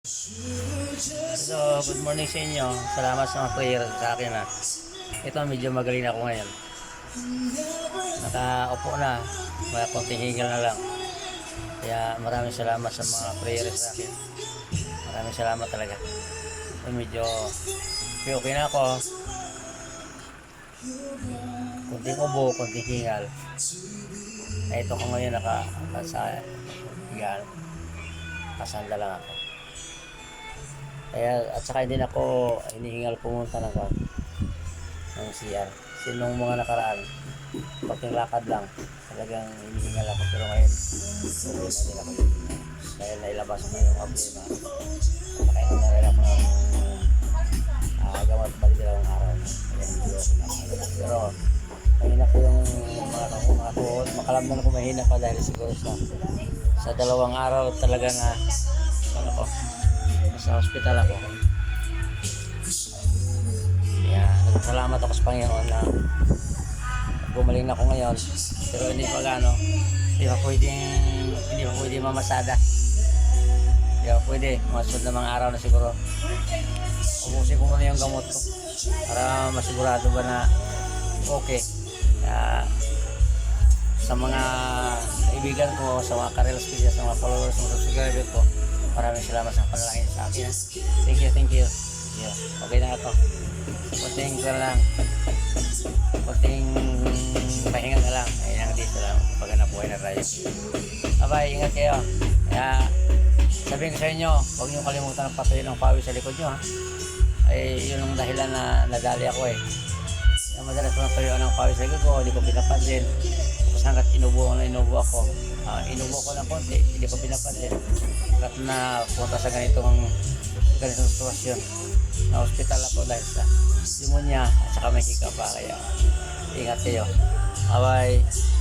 So, good morning sa inyo. Salamat sa mga prayer sa akin na. Ito, medyo magaling ako ngayon. Nakaupo na. May konting hingal na lang. Kaya maraming salamat sa mga prayer sa akin. Maraming salamat talaga. So, medyo okay na ako. Konting ubo, konting hingal. Ito ko ngayon nakasa hingal. Kasanda lang ako. Kaya at saka hindi ako hinihingal pumunta ng CR. Sinong mga nakaraan, pagking lakad lang, talagang hinihingal ako. Pero ngayon, okay na din ako. Dahil nailabas ko yung problema. Nakainom na rin ako ng gamot balik dalawang araw. Kaya hindi ako na. Pero mahina ko yung mga tuhod. Makalamdan ako mahina pa dahil siguro sa 2 araw talaga na sa hospital ako. Kaya nagpasalamat ako sa Panginoon na gumaling na ako ngayon. Pero hindi pa pwedeng mamasada. Hindi pa pwede. Mga sunod na mga araw na siguro ubusin ko muna yung gamot ko para masigurado ba na okay. Kaya sa mga kaibigan ko, sa mga karelas ko, sa mga followers, sa mga subscriber ko, maraming salamat sa panalangin sa akin. Thank you. Yeah, okay na ito. Kunting ka lang. Kunting pahinga na lang. Ayun lang dito lang. Pag nabuhay na tayo. Bye, ingat kayo. Kaya sabihin ko sa inyo, huwag niyo kalimutan ng patuloy ng pawis sa likod nyo. Ay, yun ang dahilan na nadali ako eh. Na madalas ko natuloy ng pawis sa likod ko, hindi ko pinapansin. Tapos hanggat inubo ako. Inubo ko ng konti, hindi ko pinapansin. Hanggat na punta sa ganitong sitwasyon. Na hospital ako dahil sa pneumonia at saka may hika pa. Kaya ingat kayo. Bye.